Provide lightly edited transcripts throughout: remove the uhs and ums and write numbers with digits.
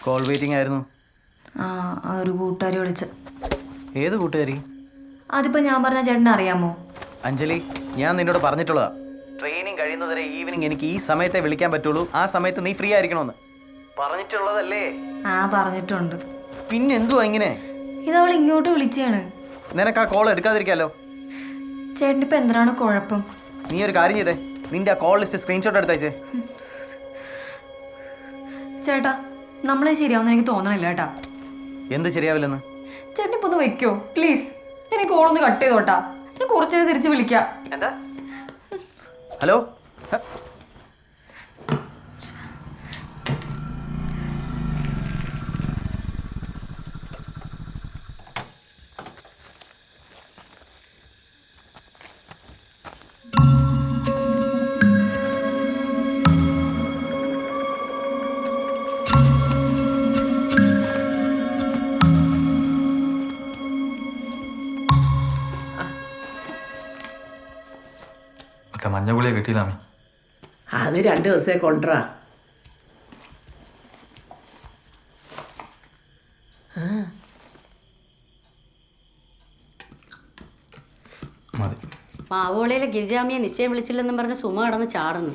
Call waiting ആയിരുന്നു. ഒരു കൂട്ടുകാരി വിളിച്ച. ഏത് കൂട്ടുകാരി? അതിപ്പോ ഞാൻ പറഞ്ഞ ചേട്ടനെ അറിയാമോ? അഞ്ജലി, ഞാൻ നിന്നോട് പറഞ്ഞിട്ടുള്ളതാ, ട്രെയിനിങ് കഴിയുന്നവരെ ഈവനിങ് എനിക്ക് ഈ സമയത്തെ വിളിക്കാൻ പറ്റുള്ളൂ, ആ സമയത്ത് നീ ഫ്രീ ആയിരിക്കണമെന്ന് പറഞ്ഞിട്ടുള്ളതല്ലേ? പറഞ്ഞിട്ടുണ്ട്. പിന്നെ എന്തുവാ ഇങ്ങനെ? ഇതവൾ ഇങ്ങോട്ട് വിളിച്ചാണ്. നിനക്ക് ആ കോൾ എടുക്കാതിരിക്കാലോ. ചേട്ടനിപ്പോ എന്താണ് കുഴപ്പം? നീ ഒരു കാര്യം ചെയ്തേ, നിന്റെ ആ കോൾ ലിസ്റ്റ് സ്ക്രീൻഷോട്ട് എടുത്തയച്ചേ. ചേട്ടാ, നമ്മളെ ശരിയാവുന്ന എനിക്ക് തോന്നണില്ല കേട്ടാ. എന്ത് ശരിയാവില്ലെന്ന്? ചേട്ടനിപ്പോ ഒന്ന് വെക്കോ പ്ലീസ്. ഞാൻ കോളൊന്ന് കട്ട് ചെയ്തോട്ടാ, ഞാൻ കുറച്ചു തിരിച്ച് വിളിക്കാം. എന്താ? ഹലോ, മഞ്ഞ ഗുളിക കിട്ടിയില്ലാമേ. അത് 2 ദിവസമേ കൊണ്ടുവരാ. മതി. മാവോളയിലെ ഗിരിജാമിയെ നിശ്ചയം വിളിച്ചില്ലെന്നും പറഞ്ഞ് സുമ കടന്ന് ചാടുന്നു.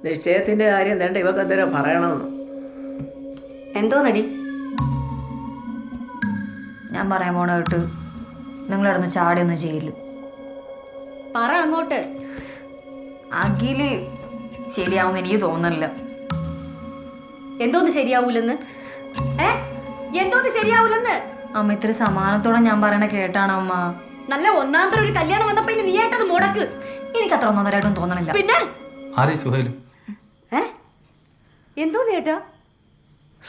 നിശ്ചയത്തിന്റെ കാര്യം വേണ്ട, ഇവക്ക് എന്തേലും പറയണമെന്ന്. എന്തോന്നടി? ഞാൻ പറയാൻ പോണ കേട്ട് നിങ്ങളിടന്ന് ചാടിയൊന്നും ചെയ്യില്ല. പറ അങ്ങോട്ട്. അഖില് ശരിയാവുന്ന എനിക്ക് തോന്നണില്ല. എന്തോന്ന് ശരിയാവൂലെന്ന്? എന്തോന്ന് ശരിയാവൂലെന്ന്? അമ്മ ഇത്ര സമാനത്തോടെ ഞാൻ പറയണ കേട്ടാണ് അമ്മ. നല്ല ഒന്നാന്തരം ഒരു കല്യാണം വന്നപ്പോ ഇനി നീ ആയിട്ടത് മുടക്ക്. എനിക്ക് അത്ര ഒന്നൊന്നരായിട്ടും തോന്നണില്ല. പിന്നെ ആരേ സുഹൈൽ? എന്തോന്ന് കേട്ടാ?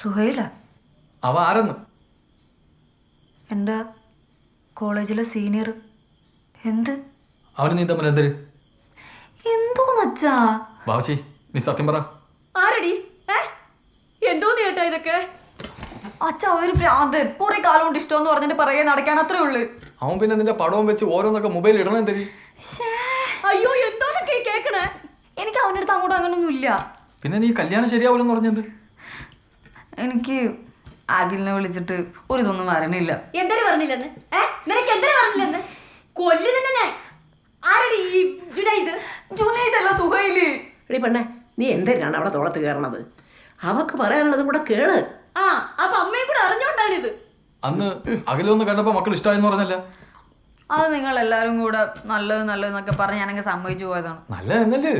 സുഹൈല? അവ ആരെന്ന്? എൻ്റെ കോളേജിലെ സീനിയർ. എന്ത്? അവന് നീ തമ്മിൽ എന്തൊരു എന്തോന്നച്ചാ? ബാബുച്ചി, നീ സത്യം പറ. ആരടി? എന്തോന്ന് കേട്ടാ ഇതൊക്കെ? അച്ഛാ, ഒരു ഭ്രാന്തൻ. കുറെ കാലം കൊണ്ട് ഇഷ്ടമെന്ന് പറഞ്ഞിട്ട് പറയെ നടക്കാൻ അത്രേ ഉള്ളു. അവൻ പിന്നെ നിന്റെ പടവും വെച്ച് ഓരോന്നൊക്കെ മൊബൈൽ ഇടണം എന്തൊരു? അയ്യോ, എന്തോന്നൊക്കെ കേക്കണേ? എനിക്ക് അവൻ്റെ അടുത്ത് അങ്ങോട്ടും അങ്ങനൊന്നും ഇല്ല. പിന്നെ നീ കല്യാണം ശരിയാവില്ലെന്ന് പറഞ്ഞത്? എനിക്ക് അഖിലിനെ വിളിച്ചിട്ട് ഒരു ഇതൊന്നും വരണില്ല. എന്തൊരു പറഞ്ഞില്ലെന്ന്? നിനക്ക് എന്തൊരു പറഞ്ഞില്ലെന്ന്? കൊല്ലു തന്നെ ഞാൻ. ആരടി ഈ ജുനൈദ്? ജുനൈദല്ല, സുഹൈല്. എടി പെണ്ണെ, നീ എന്തിനാണ് അവിടെ തോളത്ത് കയറണത്? അവക്ക് പറയാനുള്ളതും കൂടെ കേള്. അപ്പൊ അമ്മയെ കൂടെ അറിഞ്ഞോണ്ടാണിത്. അന്ന് അകലൊന്ന് കണ്ടപ്പോ മക്കൾ ഇഷ്ടമായെന്ന് പറഞ്ഞല്ല? അത് നിങ്ങൾ എല്ലാരും കൂടെ നല്ലത് നല്ലതെന്നൊക്കെ പറഞ്ഞ് ഞാനങ്ങ് സമ്മതിച്ചു പോയതാണ്. നല്ല എന്നല്ലേ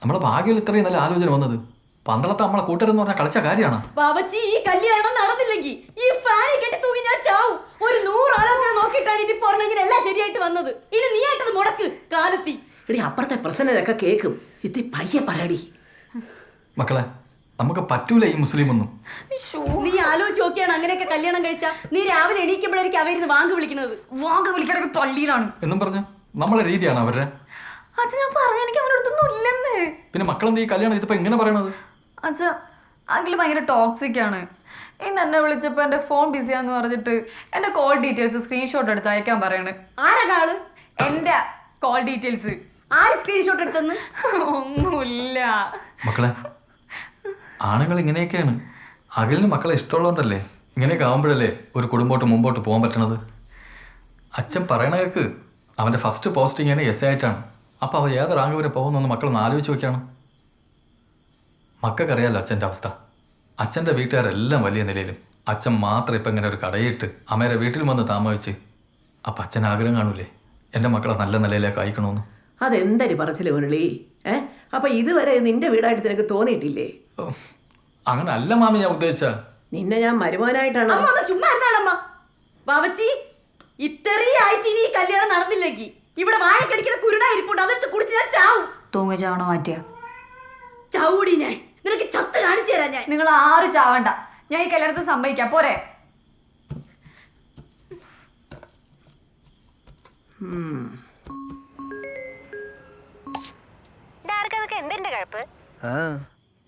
നമ്മളെ ഭാഗ്യം ഇത്രയും നല്ല ആലോചന വന്നത്. പന്തളത്തെ നമ്മളെ കൂട്ടരെന്ന് പറഞ്ഞാൽ കളിച്ച കാര്യമാണ്. ബാബച്ചി, ഈ കല്യാണം നടന്നില്ലെങ്കിൽ ഈ ഫാനി കെട്ടി തൂങ്ങി ഞാൻ ചാവും. ഒരു 100 ആലോചന നോക്കിയിട്ടാണ് ഇത് പറഞ്ഞെങ്കിൽ എല്ലാം ശരിയായിട്ട് വന്നത്. ഇനി നീ ആയിട്ടത് മുടക്ക് കാലത്തി. എടി, അപ്പുറത്തെ പ്രശ്നമൊക്കെ കേൾക്കും. ഇത് പയ്യെ പറയടി. മക്കളെ, നമുക്ക് പറ്റൂല ഈ മുസ്ലിം ഒന്നും. നീ ആലോചിച്ച് നോക്കിയാണ് അങ്ങനെയൊക്കെ കല്യാണം കഴിച്ചാ നീ രാവിലെ എണീക്കുമ്പോഴായിരിക്കും അവരുന്ന് വാങ്ങ് വിളിക്കുന്നത്. വാങ്ങ വിളിക്കണത് പള്ളിയിലാണ് എന്നും പറഞ്ഞു നമ്മളെ രീതിയാണ് അവരുടെ. അച്ഛാ, ഞാൻ പറഞ്ഞ എനിക്ക് അവൻ്റെ അടുത്തൊന്നും ഇല്ലെന്ന്. പിന്നെ മക്കളെന്ത് ഈ കല്യാണം ഇതിപ്പോ ഇങ്ങനെ പറയണത്? അച്ഛാ, അഖിൽ ഭയങ്കര ടോക്സിക് ആണ്. ഇന്ന് എന്നെ വിളിച്ചപ്പോൾ എൻ്റെ ഫോൺ ബിസിയാന്ന് പറഞ്ഞിട്ട് എൻ്റെ കോൾ ഡീറ്റെയിൽസ് സ്ക്രീൻഷോട്ട് എടുത്ത് അയക്കാൻ പറയണ്. ആരാള്? എൻ്റെ കോൾ ഡീറ്റെയിൽസ്. ആര് സ്ക്രീൻഷോട്ട് എടുത്തെന്ന്? ഒന്നുമില്ല മക്കളെ, ആണുങ്ങൾ ഇങ്ങനെയൊക്കെയാണ്. അകലിന് മക്കളെ ഇഷ്ടമുള്ളതുകൊണ്ടല്ലേ ഇങ്ങനെയൊക്കെ ആകുമ്പോഴല്ലേ ഒരു കുടുംബോട്ട് മുമ്പോട്ട് പോകാൻ പറ്റണത്. അച്ഛൻ പറയണ കേക്ക് അവൻ്റെ ഫസ്റ്റ് പോസ്റ്റിംഗ് തന്നെ എസ് ആയിട്ടാണ്. അപ്പോൾ അവ ഏത് റാങ്ക് വരെ പോകുന്നൊന്ന് മക്കളൊന്ന് ആലോചിച്ച് നോക്കിയാണ്. മക്കൾക്കറിയാമല്ലോ അച്ഛൻ്റെ അവസ്ഥ. അച്ഛൻ്റെ വീട്ടുകാരെല്ലാം വലിയ നിലയിലും അച്ഛൻ മാത്രം ഇപ്പം ഇങ്ങനെ ഒരു കടയിട്ട് അമ്മേരെ വീട്ടിൽ വന്ന് താമസിച്ച്. അപ്പം അച്ഛൻ ആഗ്രഹം കാണൂലേ എൻ്റെ മക്കളെ നല്ല നിലയിലേക്ക് അയക്കണമെന്ന്? അതെന്തരി പറച്ചില് മുരളി. അപ്പൊ ഇതുവരെ നിന്റെ വീടായിട്ട് നിനക്ക് തോന്നിയിട്ടില്ലേ? അങ്ങനെ അല്ല മാമി ഞാൻ ഉദ്ദേശിച്ച. നിന്നെ ഞാൻ മരുമോനായിട്ടാണ്. ചുമ്മാ ഇരുന്നാളമ്മ. ബാബച്ചി, ഇത്രയും ആയിട്ട് ഇനി ഈ കല്യാണം നടന്നില്ലെങ്കിൽ ഇവിടെ വാഴക്കടിക്കുന്ന കുരുടായിരിപ്പുണ്ട്. അതെടുത്ത് കുടിച്ച് ഞാൻ ചാവും. തൂങ്ങ ചാവണ മാറ്റിയ ചാവൂടി ഞാൻ. നിനക്ക് ചത്ത് കാണിച്ചു തരാം ഞാൻ. നിങ്ങൾ ആരും ചാവണ്ട, ഞാൻ ഈ കല്യാണത്തിന് സമ്മതിക്കാം. പോരെ?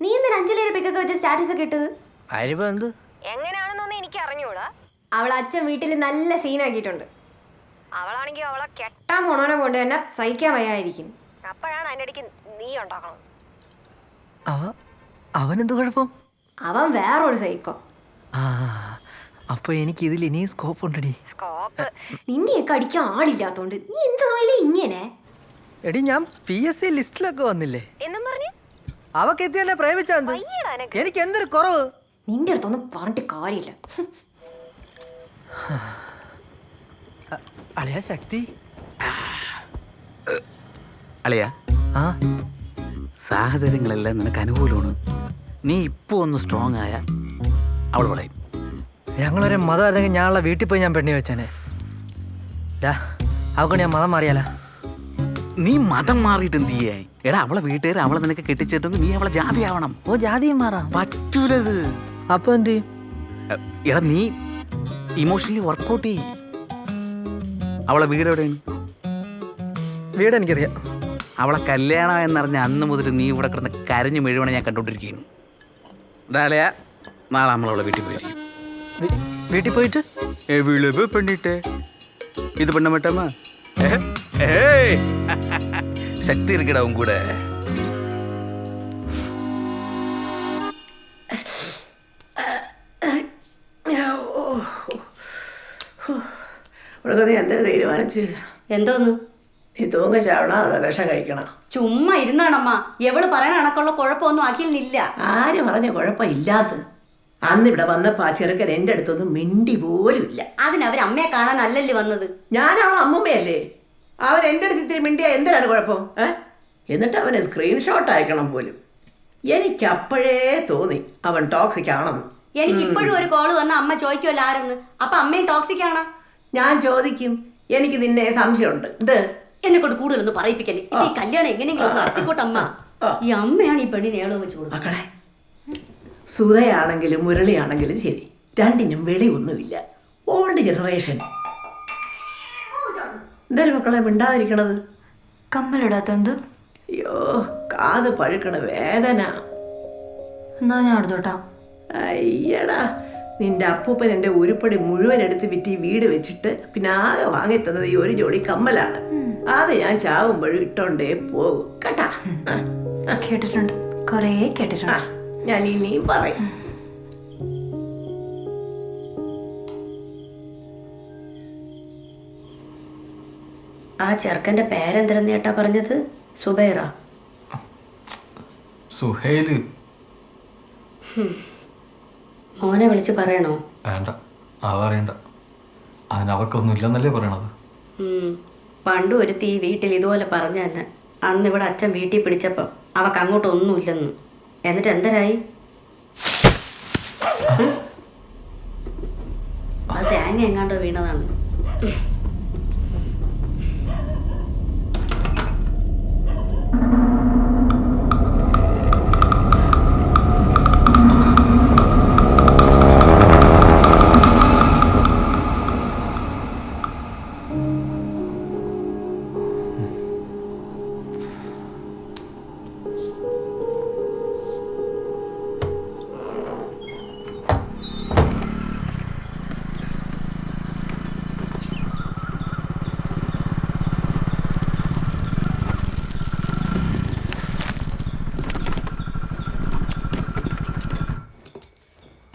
നീ എന്തിനാ അഞ്ജലിയുടെ പിക്കൊക്കെ വെച്ച് സ്റ്റാറ്റസ് ഒക്കെ ഇട്ടത്? എങ്ങനെയാണെന്നൊന്നും എനിക്ക് അറിഞ്ഞൂടാ. അവളെ അച്ഛൻ വീട്ടിൽ നല്ല സീനാക്കിയിട്ടുണ്ട്. അവളാണെങ്കിൽ അവളെ കെട്ടാൻ പോണോനെ കൊണ്ട് തന്നെ സഹിക്കാൻ വയ്യായിരിക്കും. അപ്പോഴാണ് അതിൻ്റെ ഇടയ്ക്ക് നീ ഉണ്ടാക്കണം. അവനെന്ത് കുഴപ്പം? അവൻ വേറൊരു സൈക്കോ. ആ അപ്പൊ എനിക്ക് ഇതിൽ ഇനിയും സ്കോപ്പ് ഉണ്ടടി. സ്കോപ്പ് നിന്നെയൊക്കെ അടിക്കാൻ ആളില്ലാത്തോണ്ട് നീ എന്ത് തോന്നില്ല ഇങ്ങനെ. എടി ഞാൻ PSC ലിസ്റ്റിലൊക്കെ വന്നില്ലേ? എന്നും പറഞ്ഞ് അവക്കെത്തി എന്നെ പ്രേമിച്ചാന്ത്. വയ്യടാ എനക്ക്. എനിക്ക് എന്തൊരു കുറവ്. നിന്റെ അടുത്തൊന്നും പറഞ്ഞിട്ട് കാര്യമില്ല. അളിയ ശക്തി. അളിയ ആ സാഹചര്യങ്ങളെല്ലാം നിനക്ക് അനുകൂലമാണ്. നീ ഇപ്പോൾ ഒന്ന് സ്ട്രോങ് ആയ അവൾ വളയും. ഞങ്ങളൊരു മതം അല്ലെങ്കിൽ ഞാനുള്ള വീട്ടിൽ പോയി ഞാൻ പെണ്ണി വെച്ചേനെ. അവക്കൊണ്ട് ഞാൻ മതം മാറിയാല. നീ മതം മാറിയിട്ട് എന്ത് ചെയ്യാ? എടാ അവളെ വീട്ടുകാർ അവളെ നിനക്ക് കെട്ടിച്ചിട്ടെങ്കിൽ നീ അവളെ ജാതി ആവണം. ഓ ജാതിയും മാറാം. പറ്റൂലത്. അപ്പൊ എന്ത് ചെയ്യും? എടാ നീ ഇമോഷണലി വർക്കൗട്ട് ചെയ്യും. അവളെ വീട് എവിടെയാണ്? വീട് എനിക്കറിയാം. അവളെ കല്യാണം എന്നറിഞ്ഞ അന്ന് മുതൽ നീ ഇവിടെ കിടന്ന് കരഞ്ഞു മെഴുവണ ഞാൻ കണ്ടോണ്ടിരിക്കുകയാണ്. ഡാലയ നാളെ നമ്മളവളെ വീട്ടിൽ പോയിരിക്കും. വീട്ടിൽ പോയിട്ട് വിളിവ് പെണ്ണിട്ട് ഇത് പെണ്ണ മട്ടമ്മ ശക്തി ഇരിക്കടാവും കൂടെ. ഇവിടെ നീ എന്തൊരു തീരുമാനിച്ച്? എന്തോന്ന്? നീ തൂങ്ങ ചാവണോ അതോ വിഷം കഴിക്കണം? ചുമ്മാ ഇരുന്നാണമ്മ. എവള് പറയണ കണക്കുള്ള കുഴപ്പമൊന്നും അഖിലിനില്ല. ആര് പറഞ്ഞ കുഴപ്പമില്ലാത്തത്? അന്ന് ഇവിടെ വന്നപ്പോ ആ ചെറുക്കൻ എൻ്റെ അടുത്തൊന്നും മിണ്ടി പോലും ഇല്ല. അതിനവർ അമ്മയെ കാണാനല്ലല്ലേ വന്നത്? ഞാനാണോ അമ്മൂമ്മയല്ലേ? അവൻ എൻ്റെ അടുത്ത് ഇത്തിരി മിണ്ടിയ എന്തിനാണ് കുഴപ്പം? എന്നിട്ട് അവന് സ്ക്രീൻഷോട്ട് അയക്കണം പോലും. എനിക്ക് അപ്പോഴേ തോന്നി അവൻ ടോക്സിക് ആണെന്ന്. എനിക്ക് ഇപ്പോഴും ഒരു കോള് വന്ന അമ്മ ചോദിക്കുമല്ലോ ആരെന്ന്. അപ്പൊ അമ്മയും ടോക്സിക് ആണോ? ഞാൻ ചോദിക്കും. എനിക്ക് നിന്നെ സംശയമുണ്ട്. ഇത് എന്നെ കൊണ്ട് കൂടുതലൊന്ന് പറയിപ്പിക്കല്ലേ. ഈ കല്യാണം എങ്ങനെയെങ്കിലും ഒന്ന് നടത്തിക്കോട്ടമ്മ. ഈ അമ്മയാണ് ഈ പെണ്ണിനെ ഏളോ വെച്ച് കൊടുക്കുന്നത്. മക്കളെ, സുധയാണെങ്കിലും മുരളിയാണെങ്കിലും ശരി, രണ്ടിനും വെളിവൊന്നുമില്ല. Old generation. എന്തായാലും മക്കളെ മിണ്ടാതിരിക്കണത്? കമ്മലിടാത്ത എന്ത്? അയ്യോ, കാത് പഴുക്കണ വേദന. എന്നാ ഞാൻ എടുത്തോട്ടാ. അയ്യടാ, നിന്റെ അപ്പൂപ്പൻ എൻ്റെ ഉരുപ്പടി മുഴുവൻ എടുത്ത് വിറ്റ് ഈ വീട് വെച്ചിട്ട് പിന്നെ ആകെ വാങ്ങിത്തന്നത് ഈ ഒരു ജോഡി കമ്മലാണ്. അത് ഞാൻ ചാവുമ്പോഴും ഇട്ടോണ്ടേ പോകും കേട്ടാ. കേട്ടിട്ടുണ്ട്, കുറേ കേട്ടിട്ടുണ്ട്. ഞാൻ ഇനിയും പറയും. ആ ചെറുക്കന്റെ പേരെന്തരെന്ന് ചേട്ടാ പറഞ്ഞത്? സുബൈറ? സുഹേല്. മോനെ വിളിച്ച് പറയണോ? വേണ്ട, അറിയണ്ട. അതിനവക്കൊന്നും ഇല്ലെന്നല്ലേ പറയണത്. പണ്ട് ഒരുത്തി ഈ വീട്ടിൽ ഇതുപോലെ പറഞ്ഞു തന്നെ. അന്ന് ഇവിടെ അച്ഛൻ വീട്ടിൽ പിടിച്ചപ്പം അവക്ക് അങ്ങോട്ടൊന്നുമില്ലെന്ന്. എന്നിട്ട് എന്തരായി? അത് തേങ്ങ എങ്ങാണ്ടോ വീണതാണ്.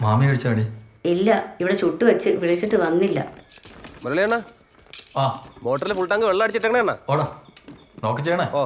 മാമി കഴിച്ചാടി? ഇല്ല, ഇവിടെ ചുട്ടു വെച്ച് വിളിച്ചിട്ട് വന്നില്ല. മുരളിയണ്ണ, ആ മോട്ടറിൽ ഫുൾ ടാങ്ക് വെള്ളം അടിച്ചിട്ടേക്കണ. ഓടാ, നോക്കി ചെയ്യണേ. ഓ